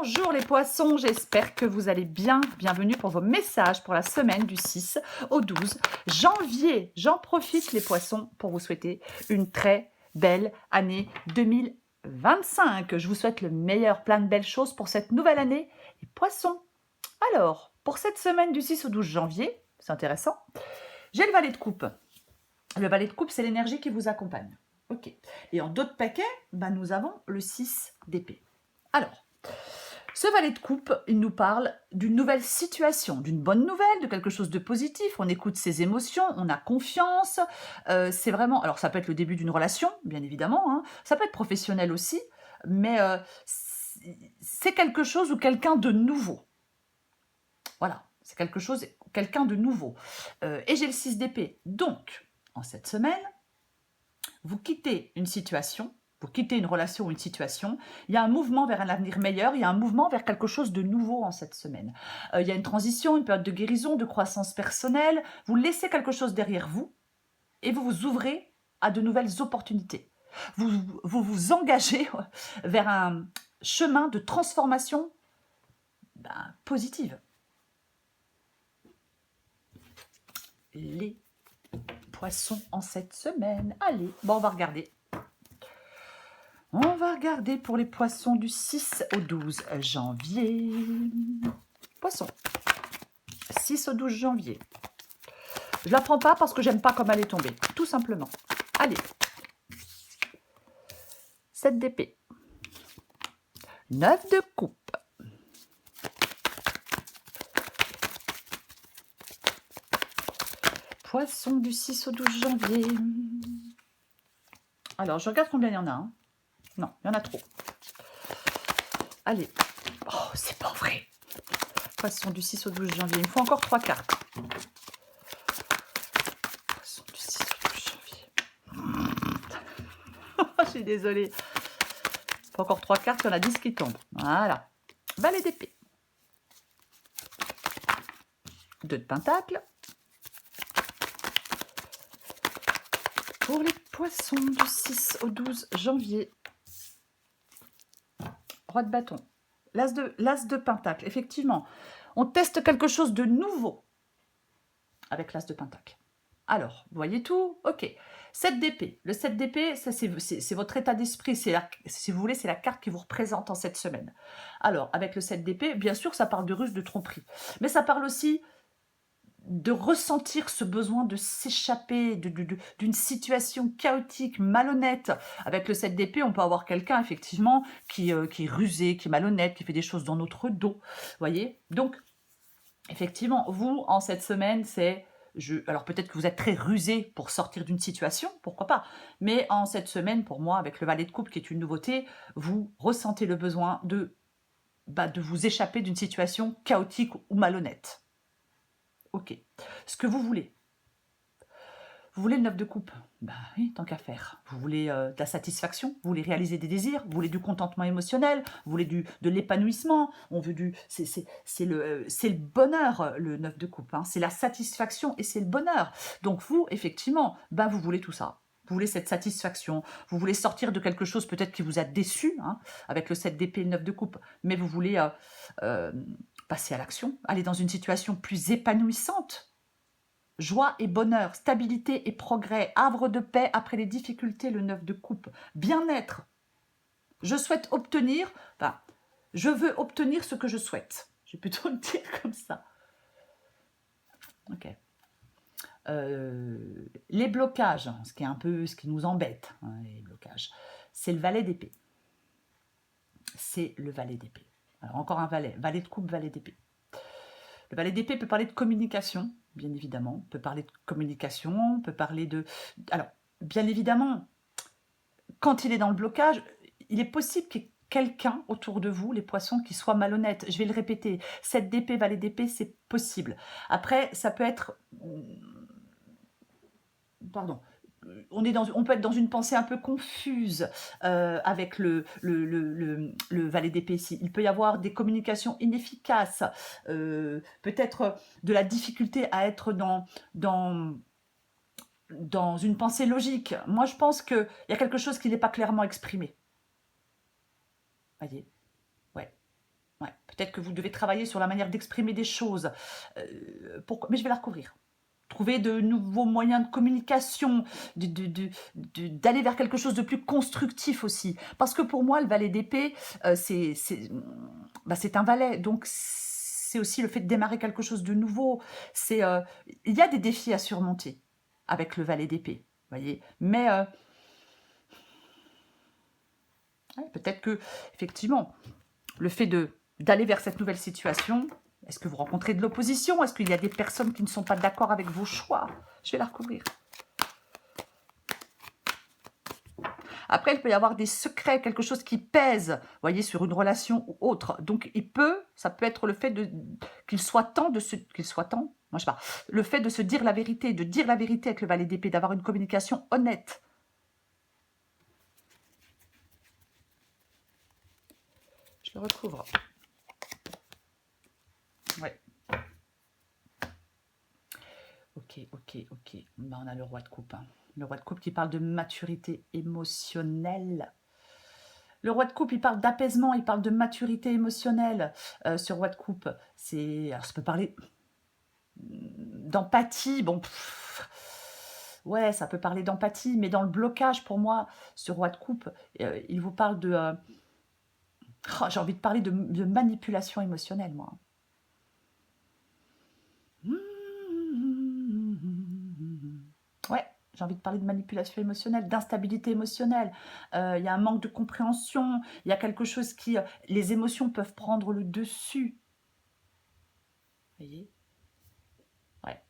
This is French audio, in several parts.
Bonjour les poissons, j'espère que vous allez bien. Bienvenue pour vos messages pour la semaine du 6 au 12 janvier. J'en profite les poissons pour vous souhaiter une très belle année 2025. Je vous souhaite le meilleur, plein de belles choses pour cette nouvelle année. Les poissons, alors, pour cette semaine du 6 au 12 janvier, c'est intéressant, j'ai le valet de coupe. Le valet de coupe, c'est l'énergie qui vous accompagne. Ok. Et en d'autres paquets, nous avons le 6 d'épée. Alors, ce valet de coupe, il nous parle d'une nouvelle situation, d'une bonne nouvelle, de quelque chose de positif. On écoute ses émotions, on a confiance. C'est vraiment... Alors, ça peut être le début d'une relation, bien évidemment. Hein. Ça peut être professionnel aussi. Mais c'est quelque chose ou quelqu'un de nouveau. Voilà, c'est quelque chose, quelqu'un de nouveau. Et j'ai le 6 d'épée. Donc, en cette semaine, vous quittez une situation, vous quittez une relation ou une situation, il y a un mouvement vers un avenir meilleur, il y a un mouvement vers quelque chose de nouveau en cette semaine. Il y a une transition, une période de guérison, de croissance personnelle, vous laissez quelque chose derrière vous et vous vous ouvrez à de nouvelles opportunités. Vous engagez vers un chemin de transformation positive. Les poissons en cette semaine. Allez, bon, on va regarder. On va regarder pour les poissons du 6 au 12 janvier. Poissons. 6 au 12 janvier. Je ne la prends pas parce que j'aime pas comme elle est tombée. Tout simplement. Allez. 7 d'épée. 9 de coupe. Poissons du 6 au 12 janvier. Alors, je regarde combien il y en a. Hein. Non, il y en a trop. Allez. Oh, c'est pas vrai. Poisson du 6 au 12 janvier. Il me faut encore 3 cartes. Poisson du 6 au 12 janvier. Je suis désolée. Il faut encore 3 cartes, il y en a 10 qui tombent. Voilà. Valet d'épée. 2 de pentacle. Pour les poissons du 6 au 12 janvier. Roi de bâton. L'as de pentacle. Effectivement, on teste quelque chose de nouveau avec l'as de pentacle. Alors, vous voyez tout? Ok. 7 d'épée. Le 7 d'épée, c'est votre état d'esprit. Si vous voulez, c'est la carte qui vous représente en cette semaine. Alors, avec le 7 d'épée, bien sûr, ça parle de ruse, de tromperie. Mais ça parle aussi de ressentir ce besoin de s'échapper d'une situation chaotique, malhonnête. Avec le 7 d'épée, on peut avoir quelqu'un, effectivement, qui est rusé, qui est malhonnête, qui fait des choses dans notre dos. Voyez? Donc, effectivement, vous, en cette semaine, c'est... Alors peut-être que vous êtes très rusé pour sortir d'une situation, pourquoi pas. Mais en cette semaine, pour moi, avec le valet de coupe, qui est une nouveauté, vous ressentez le besoin de vous échapper d'une situation chaotique ou malhonnête. Ok. Ce que vous voulez. Vous voulez le 9 de coupe? Oui, tant qu'à faire. Vous voulez de la satisfaction, vous voulez réaliser des désirs, vous voulez du contentement émotionnel, vous voulez de l'épanouissement, on veut c'est le bonheur, le 9 de coupe. Hein. C'est la satisfaction et c'est le bonheur. Donc vous, effectivement, vous voulez tout ça. Vous voulez cette satisfaction, vous voulez sortir de quelque chose peut-être qui vous a déçu, hein, avec le 7 d'épée et le 9 de coupe, mais vous voulez passer à l'action, aller dans une situation plus épanouissante. Joie et bonheur, stabilité et progrès, havre de paix après les difficultés, le 9 de coupe, bien-être. Je souhaite obtenir, je veux obtenir ce que je souhaite. Je vais plutôt le dire comme ça. Ok. Les blocages, ce qui est un peu ce qui nous embête, hein, les blocages, c'est le valet d'épée. C'est le valet d'épée. Alors encore un valet de coupe, valet d'épée. Le valet d'épée peut parler de communication, bien évidemment. On peut parler de communication, on peut parler de... Alors, bien évidemment, quand il est dans le blocage, il est possible qu'il y ait quelqu'un autour de vous, les poissons, qui soit malhonnête. Je vais le répéter, 7 d'épée, valet d'épée, c'est possible. Après, ça peut être... Pardon. On peut être dans une pensée un peu confuse avec le valet d'épée ici. Il peut y avoir des communications inefficaces, peut-être de la difficulté à être dans une pensée logique. Moi, je pense qu'il y a quelque chose qui n'est pas clairement exprimé. Voyez? Ouais. Peut-être que vous devez travailler sur la manière d'exprimer des choses. Mais je vais la recouvrir. Trouver de nouveaux moyens de communication, d'aller vers quelque chose de plus constructif aussi. Parce que pour moi, le valet d'épée, c'est un valet. Donc, c'est aussi le fait de démarrer quelque chose de nouveau. Il y a des défis à surmonter avec le valet d'épée, voyez. Mais peut-être que, effectivement, le fait d'aller vers cette nouvelle situation, est-ce que vous rencontrez de l'opposition? Est-ce qu'il y a des personnes qui ne sont pas d'accord avec vos choix? Je vais la recouvrir. Après, il peut y avoir des secrets, quelque chose qui pèse, vous voyez, sur une relation ou autre. Donc, ça peut être le fait qu'il soit temps, moi je parle, le fait de se dire la vérité, de dire la vérité avec le valet d'épée, d'avoir une communication honnête. Je le recouvre. Ouais. Ok. Ben, on a le roi de coupe. Hein. Le roi de coupe qui parle de maturité émotionnelle. Le roi de coupe, il parle d'apaisement, il parle de maturité émotionnelle. Ce roi de coupe, alors ça peut parler d'empathie. Bon, ouais, ça peut parler d'empathie, mais dans le blocage, pour moi, ce roi de coupe, il vous parle de... j'ai envie de parler de manipulation émotionnelle, moi. Ouais, j'ai envie de parler de manipulation émotionnelle, d'instabilité émotionnelle. Il y a un manque de compréhension, il y a quelque chose qui... les émotions peuvent prendre le dessus. Vous voyez? Ouais.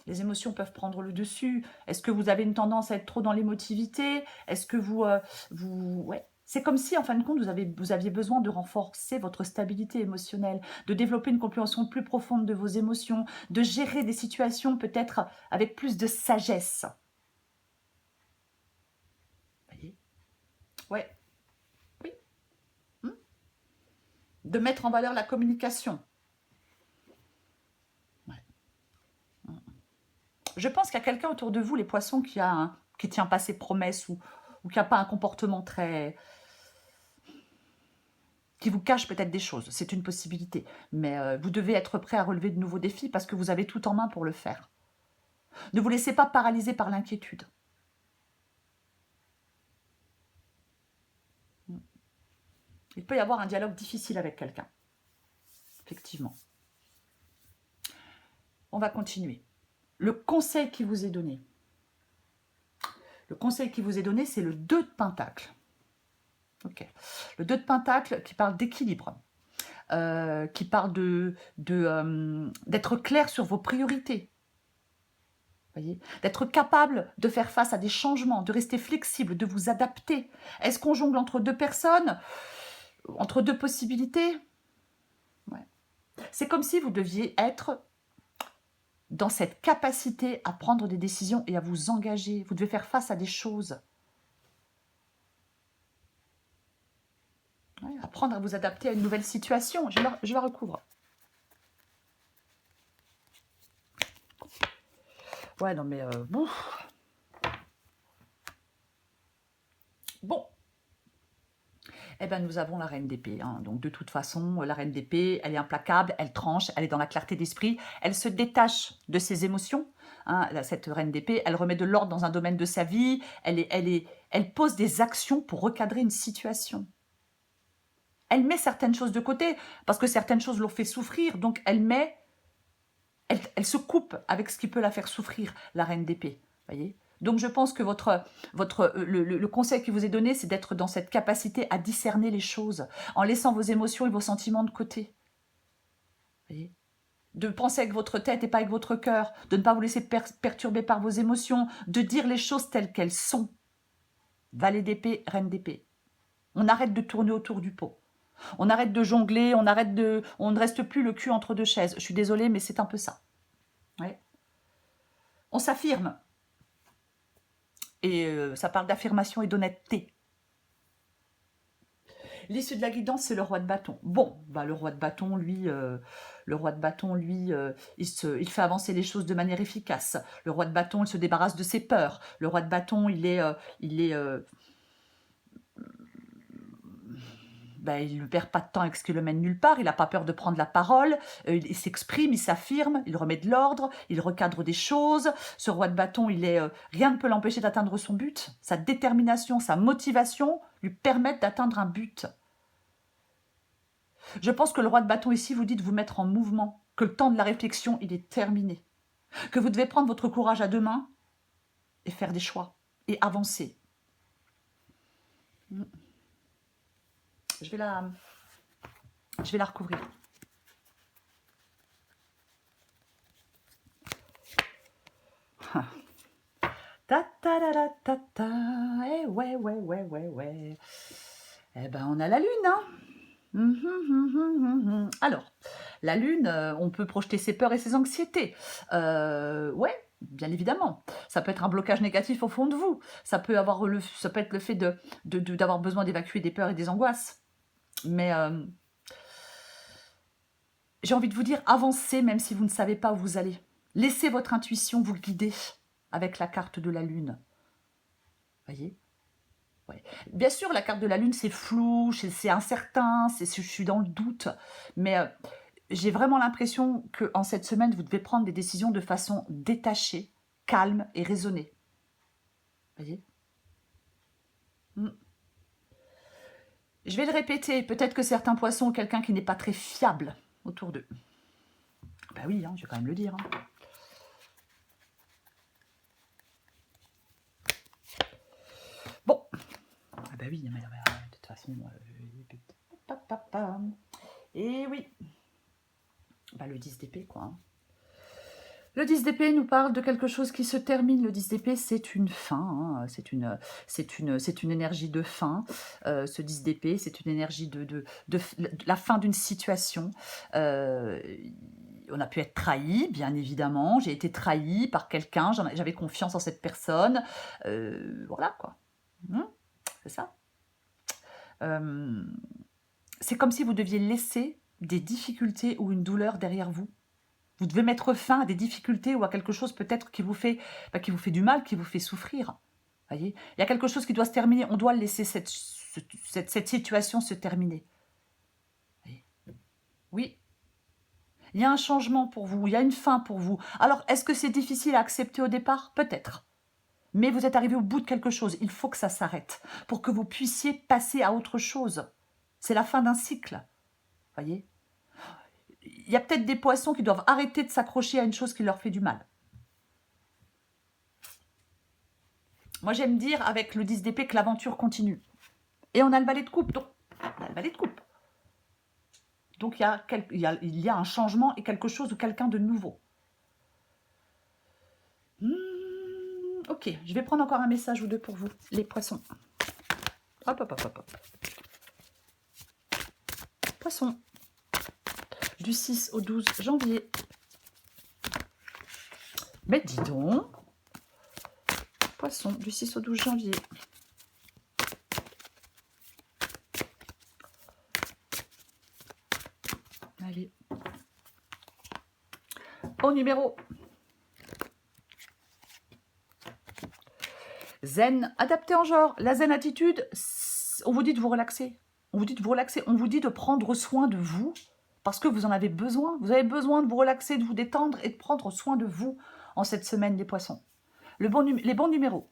Les émotions peuvent prendre le dessus. Est-ce que vous avez une tendance à être trop dans l'émotivité? Est-ce que ouais. C'est comme si, en fin de compte, vous aviez besoin de renforcer votre stabilité émotionnelle, de développer une compréhension plus profonde de vos émotions, de gérer des situations peut-être avec plus de sagesse. Vous voyez? Ouais. Oui. De mettre en valeur la communication. Ouais. Je pense qu'il y a quelqu'un autour de vous, les poissons, qui ne tient pas ses promesses ou qui n'a pas un comportement très... qui vous cache peut-être des choses. C'est une possibilité. Mais vous devez être prêt à relever de nouveaux défis parce que vous avez tout en main pour le faire. Ne vous laissez pas paralyser par l'inquiétude. Il peut y avoir un dialogue difficile avec quelqu'un. Effectivement. On va continuer. Le conseil qui vous est donné. Le conseil qui vous est donné, c'est le 2 de Pentacle. Ok. Le 2 de Pentacle qui parle d'équilibre. Qui parle d'être clair sur vos priorités. Voyez, d'être capable de faire face à des changements, de rester flexible, de vous adapter. Est-ce qu'on jongle entre deux personnes, entre deux possibilités? Ouais. C'est comme si vous deviez être dans cette capacité à prendre des décisions et à vous engager. Vous devez faire face à des choses. Ouais, apprendre à vous adapter à une nouvelle situation. Je la recouvre. Ouais, non mais... bon. Bon. Eh bien, nous avons la reine d'épée. Hein. Donc, de toute façon, la reine d'épée, elle est implacable, elle tranche, elle est dans la clarté d'esprit, elle se détache de ses émotions. Hein. Cette reine d'épée, elle remet de l'ordre dans un domaine de sa vie, elle pose des actions pour recadrer une situation. Elle met certaines choses de côté, parce que certaines choses l'ont fait souffrir, donc elle se coupe avec ce qui peut la faire souffrir, la reine d'épée. Voyez ? Donc je pense que le conseil qui vous est donné, c'est d'être dans cette capacité à discerner les choses, en laissant vos émotions et vos sentiments de côté. Voyez ? De penser avec votre tête et pas avec votre cœur, de ne pas vous laisser perturber par vos émotions, de dire les choses telles qu'elles sont. Valet d'épée, reine d'épée. On arrête de tourner autour du pot. On arrête de jongler, on ne reste plus le cul entre deux chaises. Je suis désolée, mais c'est un peu ça. Ouais. On s'affirme. Et ça parle d'affirmation et d'honnêteté. L'issue de la guidance, c'est le roi de bâton. Bon, bah, le roi de bâton, lui, il fait avancer les choses de manière efficace. Le roi de bâton, il se débarrasse de ses peurs. Le roi de bâton, il est ben, il ne perd pas de temps avec ce qui le mène nulle part, il n'a pas peur de prendre la parole, il s'exprime, il s'affirme, il remet de l'ordre, il recadre des choses. Ce roi de bâton, rien ne peut l'empêcher d'atteindre son but. Sa détermination, sa motivation lui permettent d'atteindre un but. Je pense que le roi de bâton ici vous dit de vous mettre en mouvement, que le temps de la réflexion, il est terminé, que vous devez prendre votre courage à deux mains et faire des choix et avancer. Je vais la recouvrir. Ta ta ta ta ta ta. Eh ouais. Eh ben on a la lune, hein. Alors, la lune, on peut projeter ses peurs et ses anxiétés. Ouais, bien évidemment. Ça peut être un blocage négatif au fond de vous. Ça peut être le fait d'avoir besoin d'évacuer des peurs et des angoisses. Mais j'ai envie de vous dire, avancez même si vous ne savez pas où vous allez. Laissez votre intuition vous guider avec la carte de la lune. Voyez ? Ouais. Bien sûr, la carte de la lune, c'est flou, c'est incertain, je suis dans le doute. Mais j'ai vraiment l'impression qu'en cette semaine, vous devez prendre des décisions de façon détachée, calme et raisonnée. Voyez ? Je vais le répéter, peut-être que certains poissons ont quelqu'un qui n'est pas très fiable autour d'eux. Bah oui, hein, je vais quand même le dire. Hein. Bon. Ah bah oui, mais de toute façon... Et oui. Bah le 10 d'épée, quoi. Hein. Le 10 d'épée nous parle de quelque chose qui se termine. Le 10 d'épée, c'est une fin. Hein. C'est une énergie de fin. Ce 10 d'épée, c'est une énergie de la fin d'une situation. On a pu être trahi, bien évidemment. J'ai été trahi par quelqu'un. J'avais confiance en cette personne. Voilà, quoi. C'est ça. C'est comme si vous deviez laisser des difficultés ou une douleur derrière vous. Vous devez mettre fin à des difficultés ou à quelque chose peut-être qui vous fait du mal, qui vous fait souffrir. Voyez, il y a quelque chose qui doit se terminer. On doit laisser cette situation se terminer. Voyez. Oui. Il y a un changement pour vous. Il y a une fin pour vous. Alors, est-ce que c'est difficile à accepter au départ? Peut-être. Mais vous êtes arrivé au bout de quelque chose. Il faut que ça s'arrête pour que vous puissiez passer à autre chose. C'est la fin d'un cycle. Voyez. Il y a peut-être des poissons qui doivent arrêter de s'accrocher à une chose qui leur fait du mal. Moi, j'aime dire avec le 10 d'épée que l'aventure continue. Et on a le valet de coupe. Donc, il y a un changement et quelque chose ou quelqu'un de nouveau. Ok, je vais prendre encore un message ou deux pour vous, les poissons. Hop. Poissons. Du 6 au 12 janvier. Mais dis donc. Poisson, du 6 au 12 janvier. Allez. Au numéro. Zen, adapté en genre. La zen attitude, on vous dit de vous relaxer. On vous dit de prendre soin de vous parce que vous en avez besoin. Vous avez besoin de vous relaxer, de vous détendre et de prendre soin de vous en cette semaine, les poissons. Les bons numéros.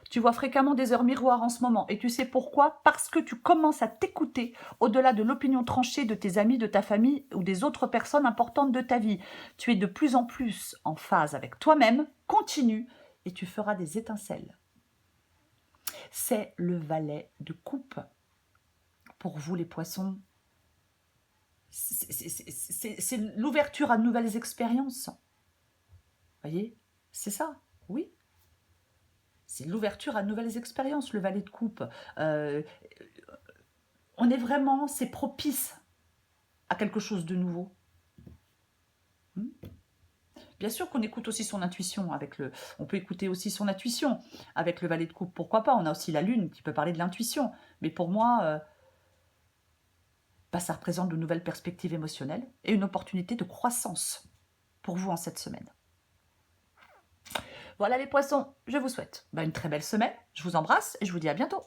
Tu vois fréquemment des heures miroirs en ce moment. Et tu sais pourquoi? Parce que tu commences à t'écouter au-delà de l'opinion tranchée de tes amis, de ta famille ou des autres personnes importantes de ta vie. Tu es de plus en plus en phase avec toi-même. Continue et tu feras des étincelles. C'est le valet de coupe. Pour vous, les poissons, c'est l'ouverture à de nouvelles expériences. Voyez? C'est ça, oui. C'est l'ouverture à de nouvelles expériences, le valet de coupe. On est vraiment, c'est propice à quelque chose de nouveau. Bien sûr qu'on écoute aussi son intuition. On peut écouter aussi son intuition avec le valet de coupe. Pourquoi pas? On a aussi la lune qui peut parler de l'intuition. Mais pour moi, ça représente de nouvelles perspectives émotionnelles et une opportunité de croissance pour vous en cette semaine. Voilà les poissons, je vous souhaite une très belle semaine. Je vous embrasse et je vous dis à bientôt.